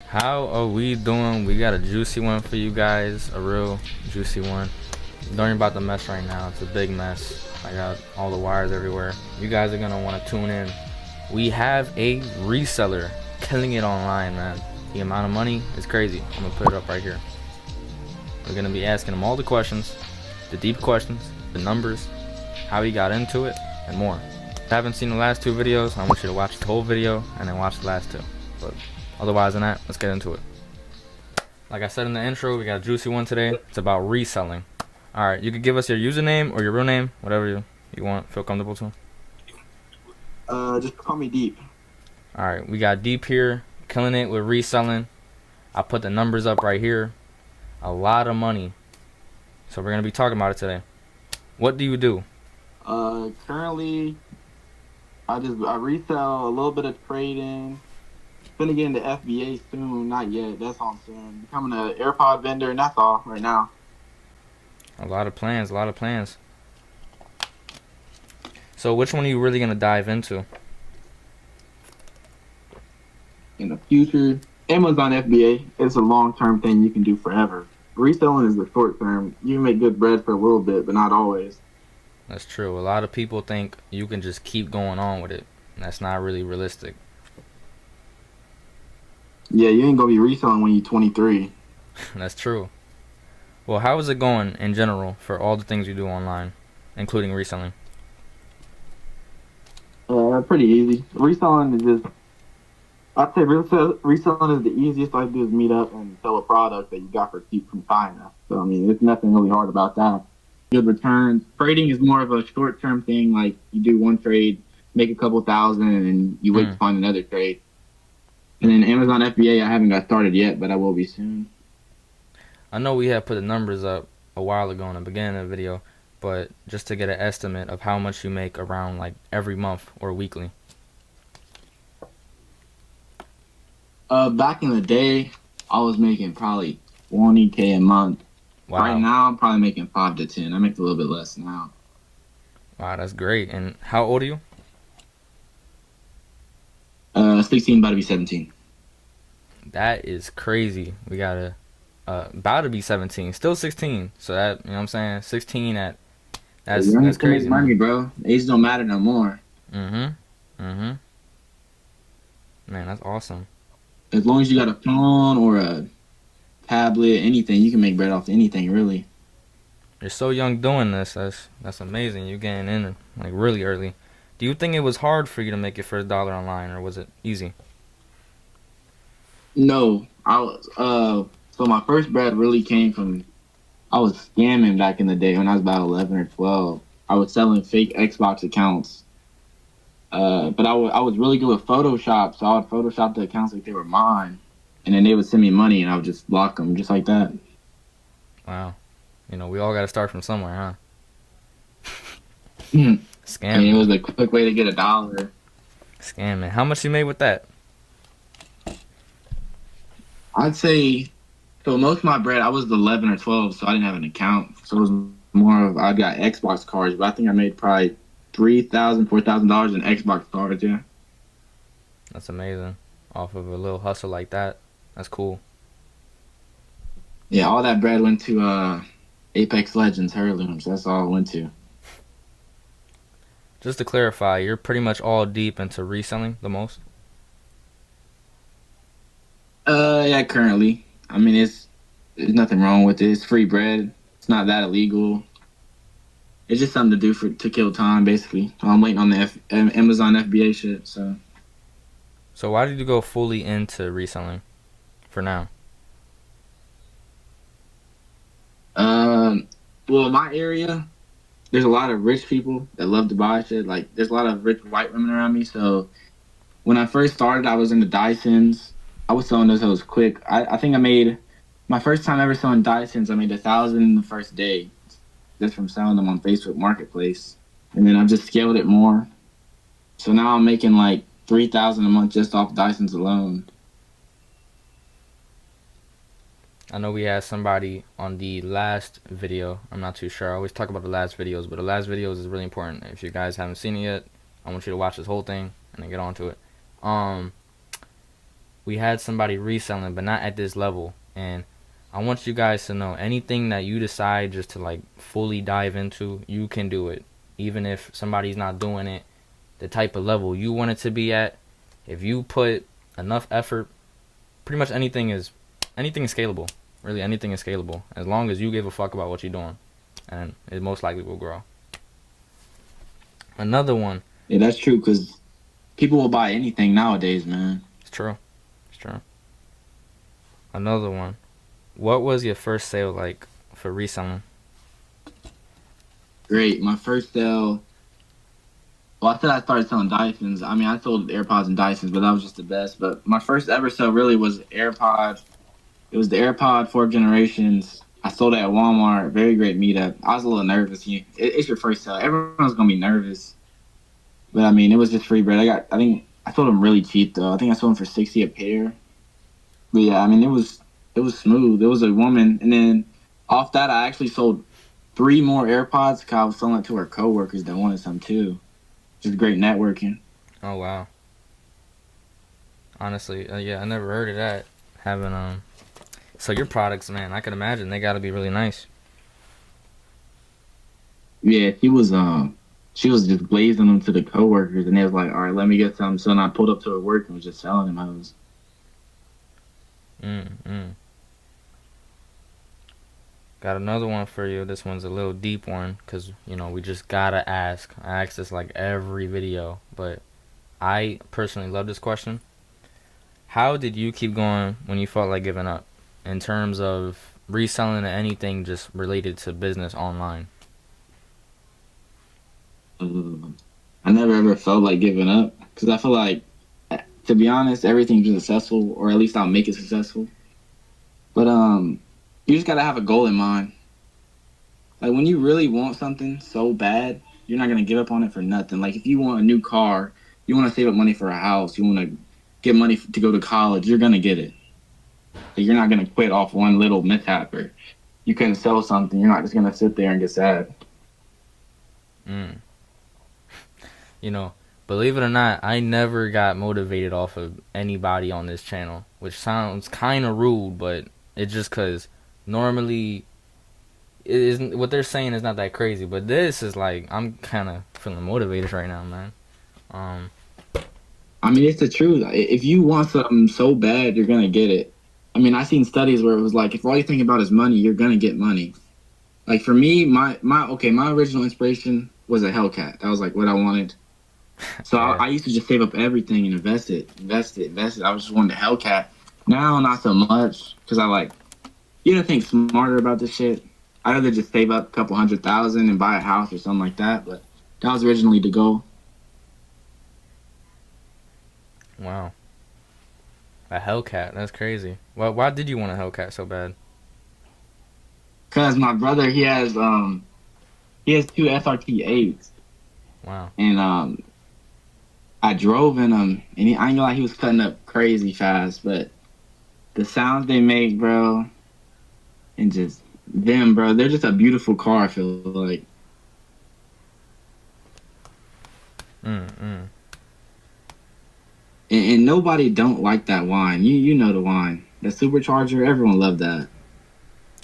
How are we doing? We got a juicy one for you guys, a real juicy one. Don't worry about the mess right now. It's a big mess. I got all the wires everywhere. You guys are gonna want to tune in. We have a reseller killing it online, man. The amount of money is crazy. I'm gonna put it up right here. We're gonna be asking him all the questions, the deep questions, the numbers, how he got into it, and more. If you haven't seen the last two videos, I want you to watch the whole video and then watch the last two. But otherwise than that, let's get into it. Like I said in the intro, we got a juicy one today. It's about reselling. Alright, you could give us your username or your real name, whatever you want, feel comfortable to. Just call me Deep. Alright, we got Deep here, killing it with reselling. I put the numbers up right here. A lot of money. So we're going to be talking about it today. What do you do? Currently, I resell a little bit of trading. Gonna get into FBA soon, not yet. That's on soon. Becoming an AirPod vendor, and that's all right now. A lot of plans, a lot of plans. So which one are you really going to dive into? In the future, Amazon FBA is a long-term thing you can do forever. Reselling is the short term. You can make good bread for a little bit, but not always. That's true. A lot of people think you can just keep going on with it. That's not really realistic. Yeah, you ain't gonna be reselling when you're 23. That's true. Well, how is it going in general for all the things you do online, including reselling? Pretty easy. Reselling is just, I'd say reselling is the easiest I do is meet up and sell a product that you got for cheap from China. So, I mean, it's nothing really hard about that. Good returns. Trading is more of a short term thing. Like, you do one trade, make a couple thousand, and you wait to find another trade. And then Amazon FBA, I haven't got started yet, but I will be soon. I know we had put the numbers up a while ago in the beginning of the video, but just to get an estimate of how much you make around like every month or weekly. Back in the day, I was making probably 20K a month. Wow. Right now, I'm probably making 5 to 10. I make a little bit less now. Wow, that's great. And how old are you? 16, about to be 17. That is crazy. We got about to be 17, still 16. So that, you know what I'm saying? 16 at that's crazy. Money, bro. Age don't matter no more. Man, that's awesome. As long as you got a phone or a tablet, anything, you can make bread off anything, really. You're so young doing this. That's amazing. You're getting in like really early. Do you think it was hard for you to make your first dollar online, or was it easy? No, I was. So my first bread really came from. I was scamming back in the day when I was about 11 or 12. I was selling fake Xbox accounts. But I was really good with Photoshop, so I would Photoshop the accounts like they were mine, and then they would send me money, and I would just block them just like that. Wow. You know, we all got to start from somewhere, huh? I mean, it Scamming. was a quick way to get $1. Scamming. How much you made with that? I'd say, so most of my bread, I was 11 or 12, so I didn't have an account. So it was more of, I got Xbox cards, but I think I made probably $3,000, $4,000 in Xbox cards, yeah. That's amazing. Off of a little hustle like that. That's cool. Yeah, all that bread went to Apex Legends Heirlooms. That's all it went to. Just to clarify, you're pretty much all deep into reselling the most? Yeah, currently. I mean, there's nothing wrong with it. It's free bread. It's not that illegal. It's just something to do to kill time, basically. I'm waiting on the Amazon FBA shit, so. So why did you go fully into reselling for now? Well, my area, there's a lot of rich people that love to buy shit. Like, there's a lot of rich white women around me. So when I first started, I was into Dysons. I was selling those hoes quick. I think I made my first time ever selling Dysons. I made 1,000 the first day just from selling them on Facebook Marketplace, and then I've just scaled it more. So now I'm making like 3,000 a month just off Dysons alone. I know we had somebody on the last video. I'm not too sure. I always talk about the last videos, but the last videos is really important. If you guys haven't seen it yet, I want you to watch this whole thing and then get on to it. we had somebody reselling, but not at this level. And I want you guys to know anything that you decide just to like fully dive into, you can do it. Even if somebody's not doing it the type of level you want it to be at, if you put enough effort, pretty much anything is scalable. Really, anything is scalable as long as you give a fuck about what you're doing, and it most likely will grow. Another one. Yeah, that's true because people will buy anything nowadays, man. It's true. It's true. Another one. What was your first sale like for reselling? Great. My first sale. Well, I said I started selling Dysons. I mean, I sold AirPods and Dysons, but that was just the best. But my first ever sale really was AirPods. It was the AirPod 4th generations. I sold it at Walmart. Very great meetup. I was a little nervous. It's your first sale. Everyone's gonna be nervous. But I mean, it was just free bread. I think I sold them really cheap though. I think I sold them for 60 a pair. But yeah, I mean, it was smooth. It was a woman, and then off that, I actually sold 3 more AirPods. Cause I was selling it to our coworkers that wanted some too. Just great networking. Oh wow. Honestly, yeah, I never heard of that. Having so your products, man, I can imagine they got to be really nice. Yeah, she was just blazing them to the coworkers, and they was like, "All right, let me get some." So then I pulled up to her work and was just selling them. I was Mm mm. Got another one for you. This one's a little deep one because we just gotta ask. I ask this like every video, but I personally love this question. How did you keep going when you felt like giving up in terms of reselling anything just related to business online? uh, I never ever felt like giving up because I feel like, to be honest, everything's successful, or at least I'll make it successful. But you just gotta have a goal in mind. Like when you really want something so bad, you're not gonna give up on it for nothing. Like if you want a new car, you want to save up money for a house, you want to get money to go to college, you're gonna get it. Like you're not gonna quit off one little mishap, or you couldn't sell something. You're not just gonna sit there and get sad. Mm. You know, Believe it or not, I never got motivated off of anybody on this channel, which sounds kind of rude, but it's just because normally it isn't what they're saying is not that crazy, but this is like I'm kind of feeling motivated right now, man. Um, I mean, it's the truth. If you want something so bad, you're gonna get it. I mean, I seen studies where it was like, if all you think about is money, you're gonna get money. Like for me, my original inspiration was a Hellcat. That was like what I wanted. So yeah. I used to just save up everything and invest it. I was just wanting the Hellcat. Now, not so much because I like, think smarter about this shit. I'd rather just save up a couple 100,000 and buy a house or something like that. But that was originally the goal. Wow, a Hellcat, that's crazy. Well, why did you want a Hellcat so bad? Cause my brother, he has two SRT8s, Wow. and I drove in them, and I ain't gonna lie, he was cutting up crazy fast. But the sounds they make, bro, and just them, bro, they're just a beautiful car. I feel like. Mm. And nobody don't like that whine. You know the whine. The supercharger, everyone loved that.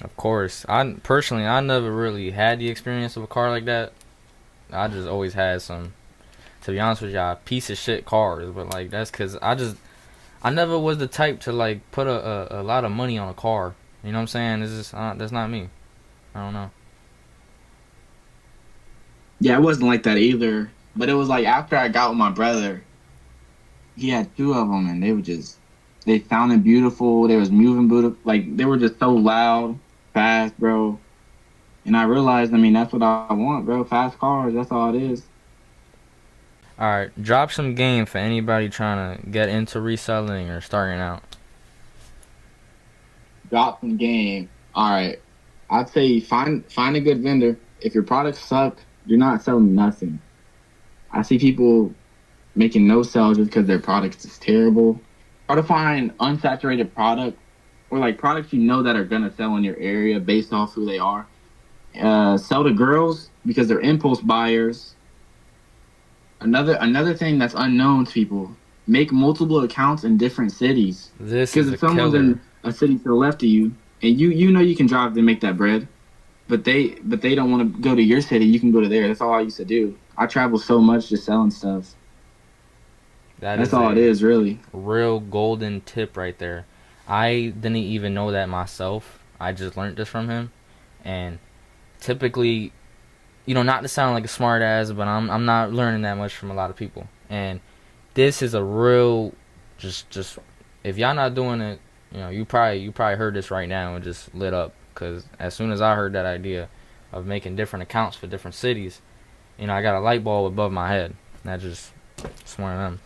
Of course, I never really had the experience of a car like that. I just always had some, to be honest with y'all, piece of shit cars. But like that's because I never was the type to like put a lot of money on a car. You know what I'm saying? This is that's not me. I don't know. Yeah, it wasn't like that either. But it was like after I got with my brother, he had two of them, and they sounded beautiful. They was moving beautiful. Like they were just so loud, fast, bro. And I realized, I mean, that's what I want, bro. Fast cars. That's all it is. All right, drop some game for anybody trying to get into reselling or starting out. Drop some game. All right. I'd say find a good vendor. If your products suck, you're not selling nothing. I see people making no sales just because their product is terrible. Try to find unsaturated product or like products that are gonna sell in your area based off who they are. Sell to girls because they're impulse buyers. Another thing that's unknown to people. make multiple accounts in different cities. This Because is a if someone's killer. in a city to the left of you, and you know you can drive to make that bread, but they don't want to go to your city, you can go to there. That's all I used to do. I travel so much just selling stuff. That That's is all it a is, really. real golden tip right there. I didn't even know that myself. I just learned this from him. And typically, not to sound like a smart ass, but I'm not learning that much from a lot of people. And this is a real just if y'all not doing it, you probably heard this right now and just lit up, cuz as soon as I heard that idea of making different accounts for different cities, I got a light bulb above my head. That just it's one of them.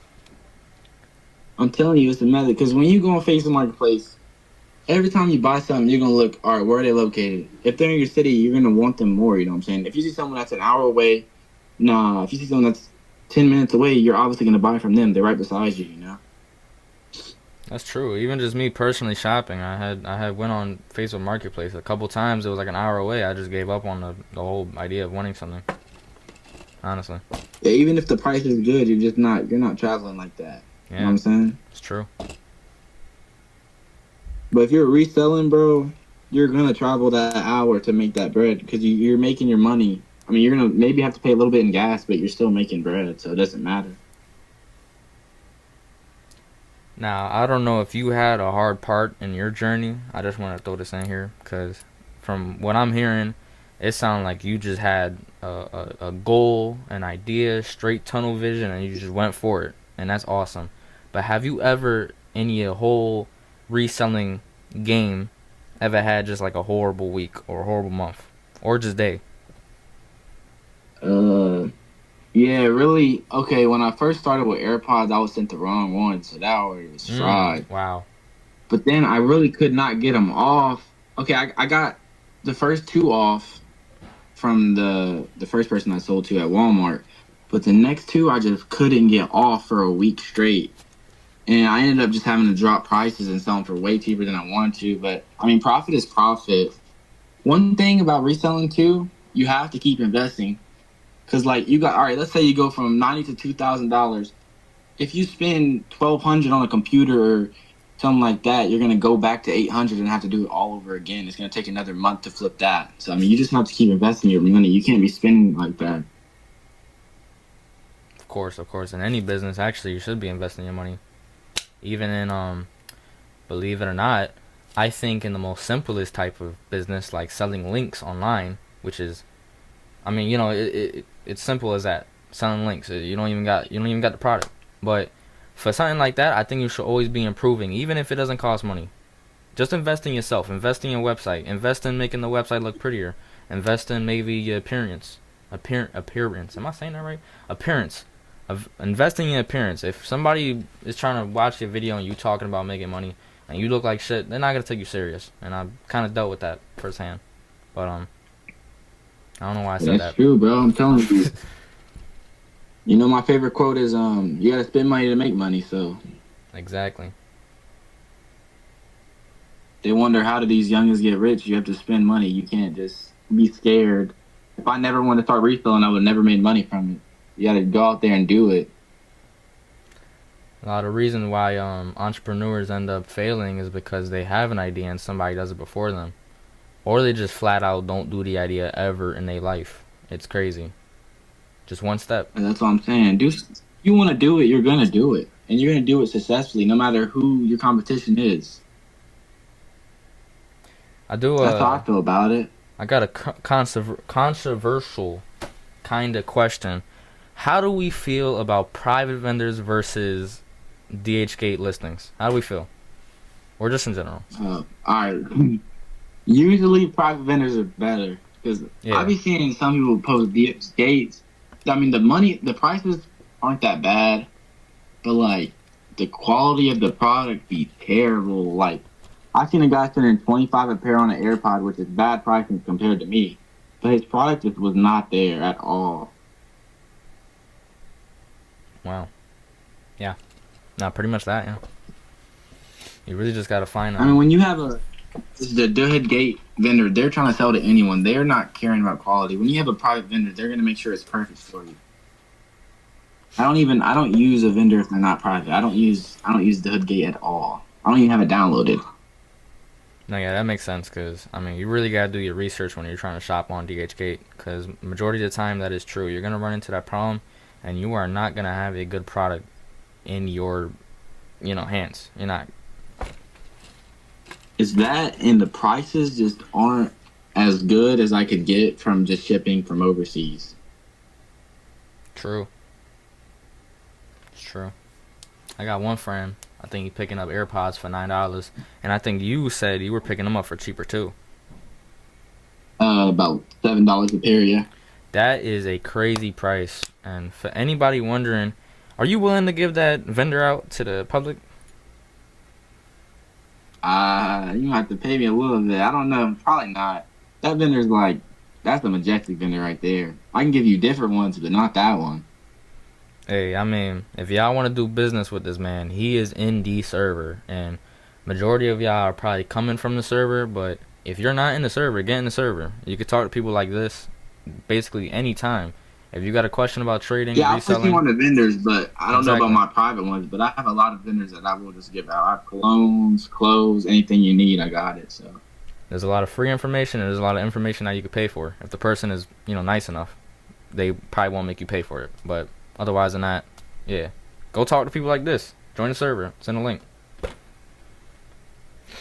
I'm telling you, it's the method. Because when you go on Facebook Marketplace, every time you buy something, you're gonna look, all right, where are they located? If they're in your city, you're gonna want them more. You know what I'm saying? If you see someone that's an hour away, nah. If you see someone that's 10 minutes away, you're obviously gonna buy from them. They're right beside you. You know. That's true. Even just me personally shopping, I had went on Facebook Marketplace a couple times. It was like an hour away. I just gave up on the whole idea of wanting something. Honestly, Yeah, even if the price is good, you're not traveling like that. You know what yeah, I'm saying? it's true. But if you're reselling, bro, you're gonna travel that hour to make that bread because you're making your money. I mean, you're gonna maybe have to pay a little bit in gas, but you're still making bread, so it doesn't matter. Now, I don't know if you had a hard part in your journey. I just want to throw this in here because from what I'm hearing, it sounded like you just had a goal, an idea, straight tunnel vision, and you just went for it. And that's awesome. But have you ever, in your whole reselling game, ever had just like a horrible week or a horrible month or just day? Uh, yeah, really. Okay, when I first started with AirPods, I was sent the wrong one, so that already was fried. Wow. But then I really could not get them off. Okay, I got the first two off from the first person I sold to at Walmart, but the next two I just couldn't get off for a week straight. And I ended up just having to drop prices and sell them for way cheaper than I wanted to. But I mean, profit is profit. One thing about reselling too, you have to keep investing. Cause like you got, all right, let's say you go from $90 to $2,000. If you spend 1,200 on a computer or something like that, you're gonna go back to 800 and have to do it all over again. It's gonna take another month to flip that. So I mean, you just have to keep investing your money. You can't be spending like that. Of course, of course. In any business, actually, you should be investing your money. Even in believe it or not, I think in the most simplest type of business, like selling links online, which is, I mean, it's simple as that. Selling links, you don't even got the product. But for something like that, I think you should always be improving, even if it doesn't cost money. Just invest in yourself, invest in your website, invest in making the website look prettier, invest in maybe your appearance. Am I saying that right? Appearance. Invest in your appearance. If somebody is trying to watch your video and you talking about making money and you look like shit, they're not gonna take you serious. And I've kind of dealt with that firsthand. But I don't know why I said That's that. true, bro. I'm telling you. You know, my favorite quote is, you gotta spend money to make money. So Exactly. they wonder how do these youngins get rich? You have to spend money. You can't just be scared. If I never wanted to start reselling, I would have never made money from it. You gotta go out there and do it. A lot of reasons why entrepreneurs end up failing is because they have an idea and somebody does it before them, or they just flat out don't do the idea ever in their life. It's crazy. Just one step. And that's what I'm saying. You want to do it, you're gonna do it, and you're gonna do it successfully, no matter who your competition is. I do. That's how I feel about it. I got a controversial kind of question. How do we feel about private vendors versus DHgate listings? How do we feel? Or just in general? All right. Usually, private vendors are better because Yeah. I be seeing some people post DX gates. I mean, the prices aren't that bad, but like the quality of the product be terrible. Like I seen a guy spending 25 a pair on an AirPod, which is bad pricing compared to me, but his product just was not there at all. Wow. Yeah. No, pretty much that, yeah. You really just gotta find I mean, when you have the head gate vendor, they're trying to sell to anyone. They're not caring about quality. When you have a private vendor, they're gonna make sure it's perfect for you. I don't use a vendor if they're not private. I don't use the hood gate at all. I don't even have it downloaded. No, yeah, that makes sense because I mean, you really gotta do your research when you're trying to shop on DHgate because majority of the time that is true. You're gonna run into that problem, and you are not gonna have a good product in your, hands. You're not. Is that and the prices just aren't as good as I could get from just shipping from overseas. True. It's true. I got one friend. I think he's picking up AirPods for $9, and I think you said you were picking them up for cheaper too. About $7 a pair, yeah. That is a crazy price. And for anybody wondering, are you willing to give that vendor out to the public? You have to pay me a little bit. I don't know, probably not. That vendor's like, that's the Majestic vendor right there. I can give you different ones, but not that one. Hey, I mean, if y'all want to do business with this man, he is in the server, and majority of y'all are probably coming from the server. But if you're not in the server, get in the server. You could talk to people like this, basically anytime. If you got a question about trading, Yeah, I'll put reselling, you on the vendors, but I don't know exactly. about my private ones. But I have a lot of vendors that I will just give out. I have colognes, clothes, anything you need, I got it. So There's a lot of free information, and there's a lot of information that you could pay for. If the person is, nice enough, they probably won't make you pay for it. But otherwise than that, yeah, go talk to people like this. Join the server. Send a link.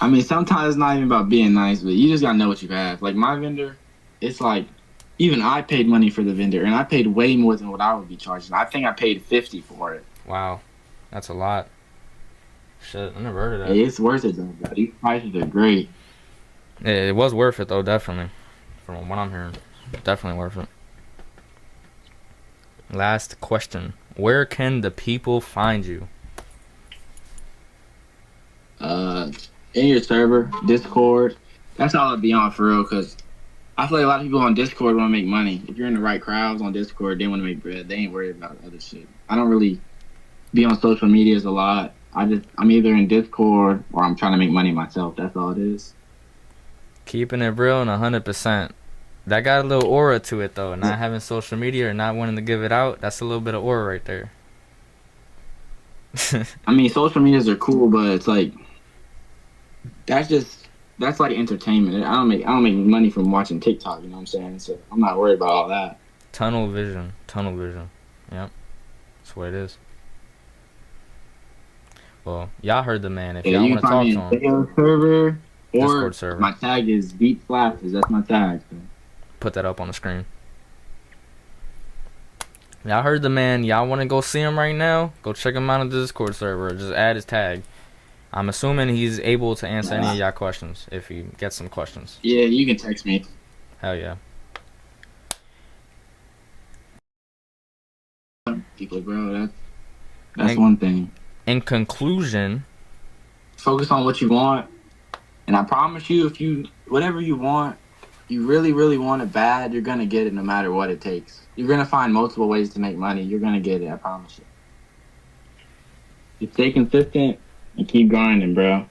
I mean, sometimes it's not even about being nice, but you just gotta know what you have. Like my vendor, it's like even I paid money for the vendor, and I paid way more than what I would be charging. I think I paid 50 for it. Wow, that's a lot. Shit, I never heard of Hey, that. it's worth it though, bro. These prices are great. It was worth it though, definitely. From what I'm hearing, definitely worth it. Last question: where can the people find you? Uh, in your server, Discord. That's all I'd be on for real, cause I feel like a lot of people on Discord want to make money. If you're in the right crowds on Discord, they want to make bread. They ain't worried about other shit. I don't really be on social medias a lot. I'm either in Discord or I'm trying to make money myself. That's all it is. Keeping it real and 100%. That got a little aura to it though. Not having social media or not wanting to give it out. That's a little bit of aura right there. I mean, social medias are cool, but it's like that's like entertainment. I don't make money from watching TikTok. You know what I'm saying? So I'm not worried about all that. Tunnel vision. Tunnel vision. Yep. That's what it is. Well, y'all heard the man. If Yeah, y'all you want can to find talk me to in him, video server or Discord server. my tag is Beat Flashes. That's my tag. So. Put that up on the screen. Y'all heard the man. Y'all want to go see him right now? Go check him out on the Discord server. Just add his tag. I'm assuming he's able to answer any of y'all questions if he gets some questions. Yeah, you can text me. Hell yeah. People, bro. That's one thing. In conclusion, Focus on what you want, and I promise you, if you whatever you want, you really, really want it bad, you're gonna get it no matter what it takes. You're gonna find multiple ways to make money. You're gonna get it. I promise you. Just stay consistent and keep grinding, bro.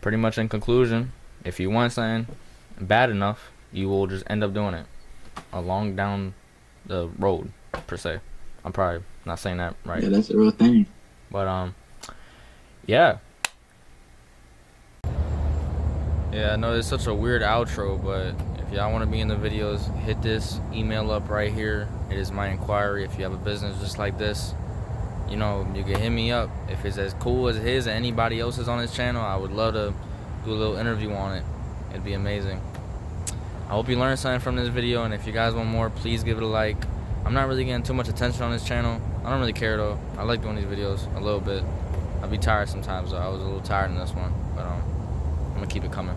pretty much in conclusion, if you want something bad enough, you will just end up doing it along down the road, per se. I'm probably not saying that right. Yeah, that's the real thing. But yeah. Yeah, I know it's such a weird outro, but if y'all want to be in the videos, hit this email up right here. It is my inquiry. If you have a business just like this, you can hit me up. If it's as cool as his and anybody else's on his channel, I would love to do a little interview on it. It'd be amazing. I hope you learned something from this video, and if you guys want more, please give it a like. I'm not really getting too much attention on this channel. I don't really care though. I like doing these videos a little bit. I'll be tired sometimes though. I was a little tired in this one, but I'm gonna keep it coming.